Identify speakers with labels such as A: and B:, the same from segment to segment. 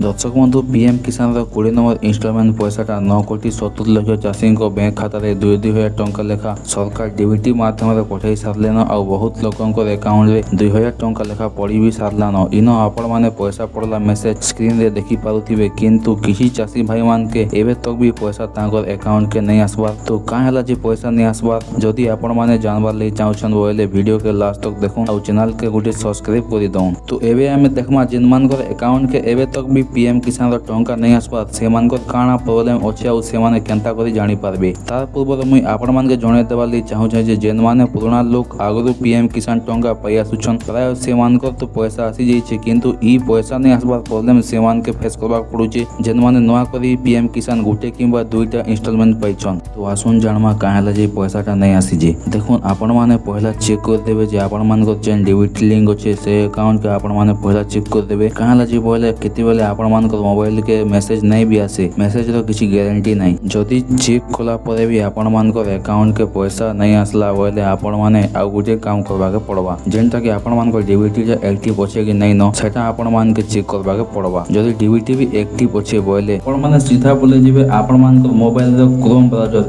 A: दर्शक बंधु पीएम किसान 20 नंबर इन्स्टलमेंट पैसाटा 9,70,00,000 चाषी बैंक खातार 2,000 टंका लेखा सरकार डीबीटी माध्यम पठाई सारे और बहुत लोक अकाउंट में 2,000 टंका लेखा पड़ भी सारान। इन आपण मैंने पैसा पड़ला मेसेज स्क्रीन रे देखी पारुथिबे, किंतु किसी चाषी भाई मान के एबे तक भी पैसा तांकर अकाउंट के नहीं आसबार। तो कहाँ है जी पैसा नहीं आसबार? जदि आपण मैंने जानबार लई चाहछन बोले वीडियो के लास्ट तक देखो और चैनल के गोटे सब्सक्राइब कर दऊँ। तो एबे आमे देखमा जिन मानकर अकाउंट के एबे तक भी पीएम किसान टंका नहीं आसबार से काଣା प्रोब्लेम अच्छे और से केन्ता कर जानी पारबे। तार पूर्व मुई आपण मान के जणे देबार लई चाहूछे जे जेन माने पुराना लोग आगु पीएम किसान टंका पाई आसुछन प्राय से तो पैसा आसी जाइए, किंतु ई पैसा नहीं आसबार प्रोब्लेम से के फेस करबा पड़ुचे जेन माने नवा करी पीएम किसान गोटे किंबा दुईटा इन्स्टॉलमेंट पाइछन। तो आसुन जानमा काहेला जे पैसाटा नहीं आसी जे। देखुन आपण माने पहला चेक कर देबे जे आपण मान को जेन डीबीटी लिंक अच्छे से अकाउंट के आपण माने पहला चेक कर देबे। काहेला जे बोले केते बेले आपण मान को मोबाइल के मैसेज नहीं भी आसे, मैसेज रो किसी गारंटी नहीं। जदि चेक कला परे भी आपण मान को अकाउंट के पैसा नहीं आसला बोले आपण माने आ गोटे काम करबा के पड़बा, जेनटा कि आपण मान को डीबीटी जे एक्टिव अच्छे कि नहीं न सेटा आपण मान के चेक करबा के पड़बा। जदि डीबीटी भी एक्टिव अच्छे बोले आपण माने सीधा बोले जिबे आपण मान को मोबाइल रो क्रोम ब्राउजर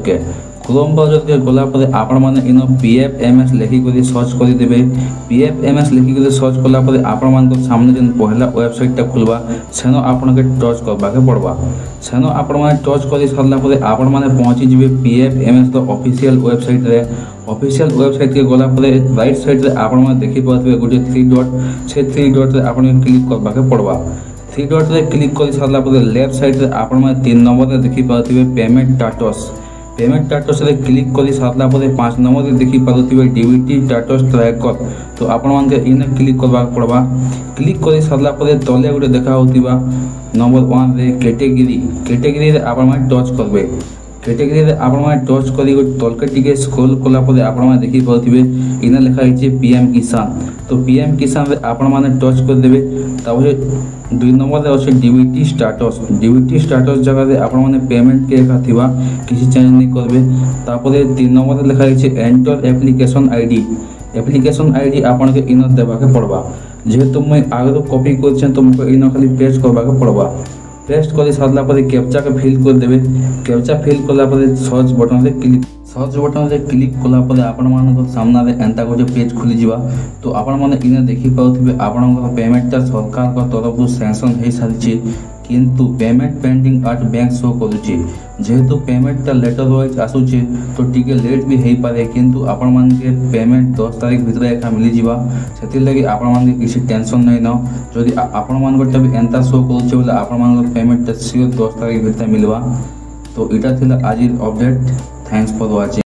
A: के गला पर आपण माने इन पीएफएमएस लिखिक सर्च कर देबे। पीएफएमएस लिखिक सर्च कला पर आपण मान को सामने जेन पहला वेबसाइट टा खुलबा सेनो आपण के टच करबा के पड़बा। सेनो आपण माने टच कर सारला पर आपण माने पहुंची जिबे पीएफएमएस रो ऑफिशियल वेबसाइट रे। ऑफिशियल वेबसाइट के गला पर राइट साइड रे आपण माने देखि पाथबे गोटे 3 डॉट से 3 डॉट रे आपण के क्लिक करबा के पड़बा। 3 डॉट रे क्लिक कर सारला पर लेफ्ट साइड रे आपण माने 3 नंबर रे देखि पाथबे पेमेंट स्टेटस रे क्लिक कर सारला पर 5 नंबर रे देखि पारुथिबे डीबीटी स्टेटस ट्रैकर। तो आपण मान के इने क्लिक करबा पड़बा। क्लिक कर सारला पर तले गोटे देखा होतिबा नंबर 1 रे कैटेगरी रे आपण मान टच करबे। कैटेगरी रे आपण मान टच करी तलके टिके स्क्रॉल कला पर आपण मान देखि पारुथिबे इने लिखा हिचे पीएम किसान। तो पीएम किसान रे आपण मान टच कर देबे। तापर 2 नंबर रे अछि डीबीटी स्टेटस जगह रे आपण माने पेमेंट के एका थिबा किसी चेंज नहीं करबे। तापर 3 नंबर रे लिखा हिचे एंटर एप्लीकेशन आईडी आपण के इन देबा के पड़बा। जेहेतु मैं आगे कॉपी करछन तो मको इन खाली पेस्ट करबा के पड़बा। पेस्ट कर सारला पर कैप्चा के फिल कर देबे। कैप्चा फिल कला पर सर्च बटन रे क्लिक कला पर आपण मान सामना रे एंता गोटे पेज खुली जिबा। तो आपण माने इने देखि पाउथिबे आपण पेमेंट ता सरकार का तरफ से सैंक्शन हे सारिछि, किंतु payment pending at bank show करूछि। जेहेतु पेमेंट ता लेटर वाइज आसुछि तो टिके लेट भी हेई पारे, किंतु आपण मान के पेमेंट 10 तारीख भितर एका मिली जिबा। सेति लगी आपण मान के किसी टेंशन नहीं न। जदि आपण मान को तब एंता शो करूछि बोले आपण मान को पेमेंट ता सियोर 10 तारीख भितर मिलबा। तो इटा थिला आज अपडेट। Thanks for watching.